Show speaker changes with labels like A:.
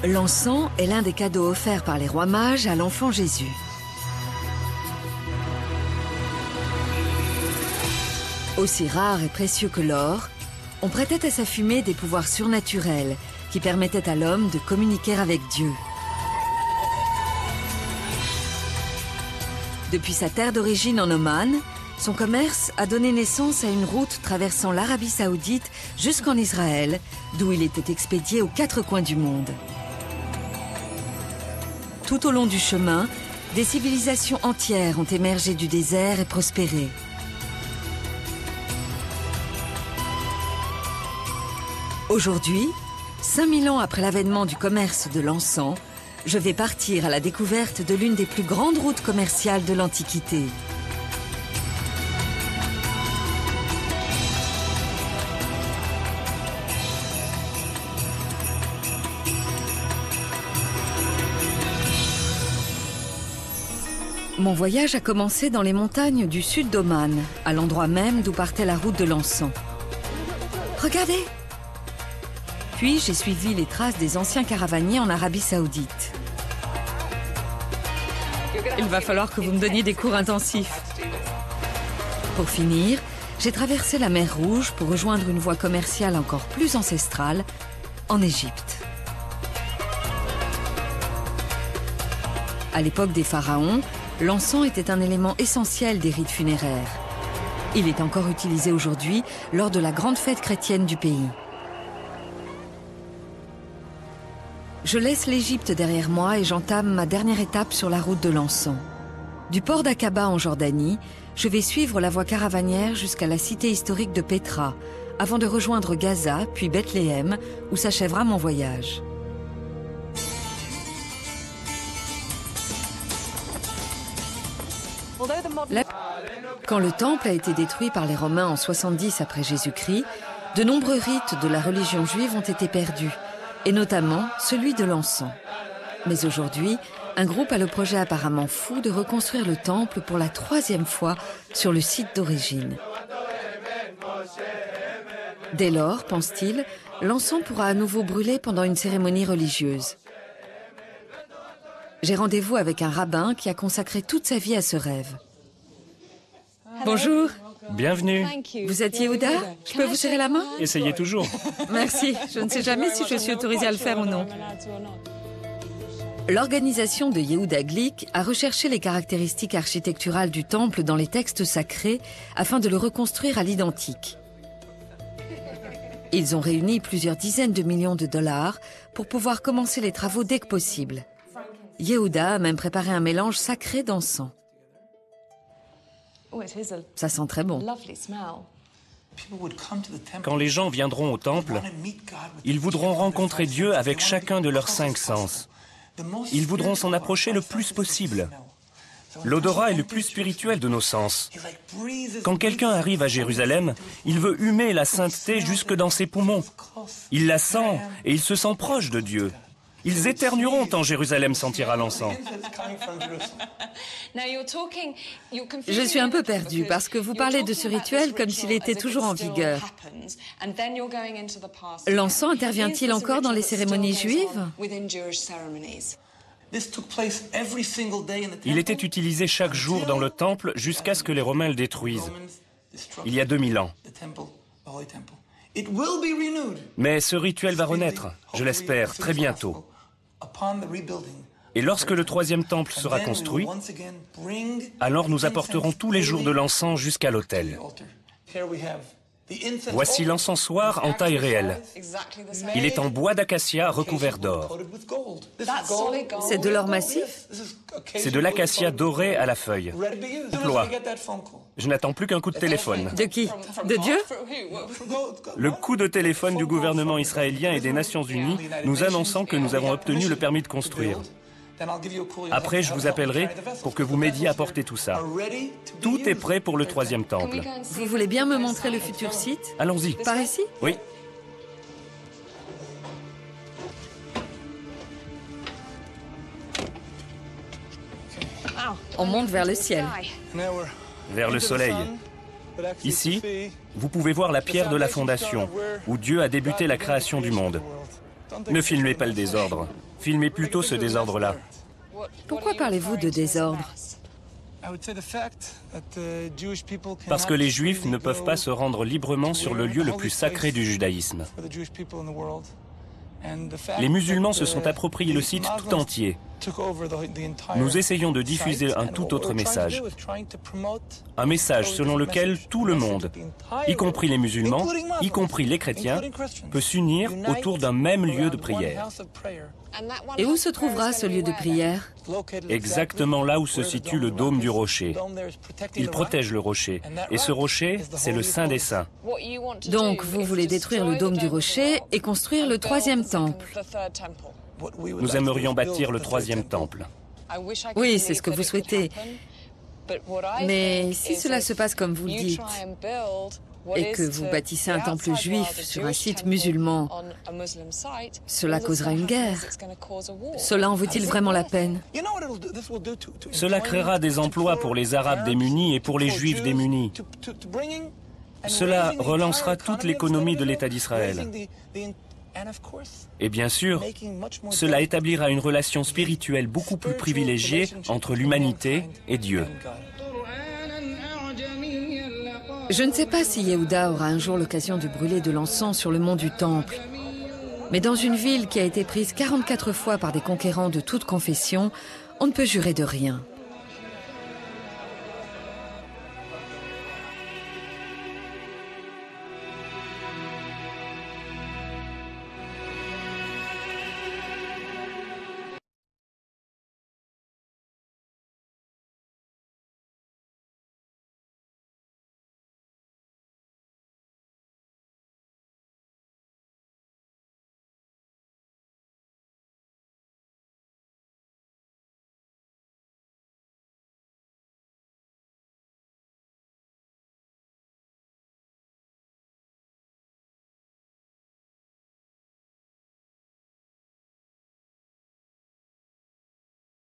A: L'encens est l'un des cadeaux offerts par les rois mages à l'enfant Jésus. Aussi rare et précieux que l'or, on prêtait à sa fumée des pouvoirs surnaturels qui permettaient à l'homme de communiquer avec Dieu. Depuis sa terre d'origine en Oman, son commerce a donné naissance à une route traversant l'Arabie Saoudite jusqu'en Israël, d'où il était expédié aux 4 coins du monde. Tout au long du chemin, des civilisations entières ont émergé du désert et prospéré. Aujourd'hui, 5000 ans après l'avènement du commerce de l'encens, je vais partir à la découverte de l'une des plus grandes routes commerciales de l'Antiquité. Mon voyage a commencé dans les montagnes du sud d'Oman, à l'endroit même d'où partait la route de l'encens. Regardez! Puis j'ai suivi les traces des anciens caravaniers en Arabie Saoudite. Il va falloir que vous me donniez des cours intensifs. Pour finir, j'ai traversé la mer Rouge pour rejoindre une voie commerciale encore plus ancestrale, en Égypte. À l'époque des pharaons, l'encens était un élément essentiel des rites funéraires. Il est encore utilisé aujourd'hui lors de la grande fête chrétienne du pays. Je laisse l'Égypte derrière moi et j'entame ma dernière étape sur la route de l'encens. Du port d'Aqaba en Jordanie, je vais suivre la voie caravanière jusqu'à la cité historique de Pétra, avant de rejoindre Gaza, puis Bethléem, où s'achèvera mon voyage. Quand le temple a été détruit par les Romains en 70 après Jésus-Christ, de nombreux rites de la religion juive ont été perdus, et notamment celui de l'encens. Mais aujourd'hui, un groupe a le projet apparemment fou de reconstruire le temple pour la 3e fois sur le site d'origine. Dès lors, pense-t-il, l'encens pourra à nouveau brûler pendant une cérémonie religieuse. J'ai rendez-vous avec un rabbin qui a consacré toute sa vie à ce rêve. Bonjour.
B: Bienvenue.
A: Vous êtes Yehuda? Je peux vous serrer la main?
B: Essayez toujours.
A: Merci. Je ne sais jamais si je suis autorisée à le faire ou non. L'organisation de Yehuda Glick a recherché les caractéristiques architecturales du temple dans les textes sacrés afin de le reconstruire à l'identique. Ils ont réuni plusieurs dizaines de millions de dollars pour pouvoir commencer les travaux dès que possible. Yehuda a même préparé un mélange sacré d'encens. Ça sent très bon.
B: Quand les gens viendront au temple, ils voudront rencontrer Dieu avec chacun de leurs 5 sens. Ils voudront s'en approcher le plus possible. L'odorat est le plus spirituel de nos sens. Quand quelqu'un arrive à Jérusalem, il veut humer la sainteté jusque dans ses poumons. Il la sent et il se sent proche de Dieu. Ils éternueront quand Jérusalem sentira l'encens.
A: Je suis un peu perdue parce que vous parlez de ce rituel comme s'il était toujours en vigueur. L'encens intervient-il encore dans les cérémonies juives?
B: Il était utilisé chaque jour dans le temple jusqu'à ce que les Romains le détruisent, il y a 2000 ans. Mais ce rituel va renaître, je l'espère, très bientôt. Et lorsque le 3e temple sera construit, alors nous apporterons tous les jours de l'encens jusqu'à l'autel. Voici l'encensoir en taille réelle. Il est en bois d'acacia recouvert d'or.
A: C'est de l'or massif?
B: C'est de l'acacia doré à la feuille. Ploie. Je n'attends plus qu'un coup de téléphone.
A: De qui? De Dieu?
B: Le coup de téléphone du gouvernement israélien et des Nations Unies nous annonçant que nous avons obtenu le permis de construire. Après, je vous appellerai pour que vous m'aidiez à porter tout ça. Tout est prêt pour le 3e temple.
A: Vous voulez bien me montrer le futur site?
B: Allons-y.
A: Par ici?
B: Oui.
A: On monte vers le ciel.
B: Vers le soleil. Ici, vous pouvez voir la pierre de la fondation, où Dieu a débuté la création du monde. Ne filmez pas le désordre. Filmez plutôt ce désordre-là.
A: Pourquoi parlez-vous de désordre?
B: Parce que les Juifs ne peuvent pas se rendre librement sur le lieu le plus sacré du judaïsme. Les musulmans se sont appropriés le site tout entier. Nous essayons de diffuser un tout autre message. Un message selon lequel tout le monde, y compris les musulmans, y compris les chrétiens, peut s'unir autour d'un même lieu de prière.
A: Et où se trouvera ce lieu de prière?
B: Exactement là où se situe le dôme du rocher. Il protège le rocher. Et ce rocher, c'est le Saint des Saints.
A: Donc vous voulez détruire le dôme du rocher et construire le troisième temple?
B: Nous aimerions bâtir le troisième temple.
A: Oui, c'est ce que vous souhaitez. Mais si cela se passe comme vous le dites, et que vous bâtissez un temple juif sur un site musulman, cela causera une guerre. Cela en vaut-il vraiment la peine?
B: Cela créera des emplois pour les Arabes démunis et pour les Juifs démunis. Cela relancera toute l'économie de l'État d'Israël. Et bien sûr, cela établira une relation spirituelle beaucoup plus privilégiée entre l'humanité et Dieu.
A: Je ne sais pas si Yehuda aura un jour l'occasion de brûler de l'encens sur le mont du Temple. Mais dans une ville qui a été prise 44 fois par des conquérants de toutes confessions, on ne peut jurer de rien.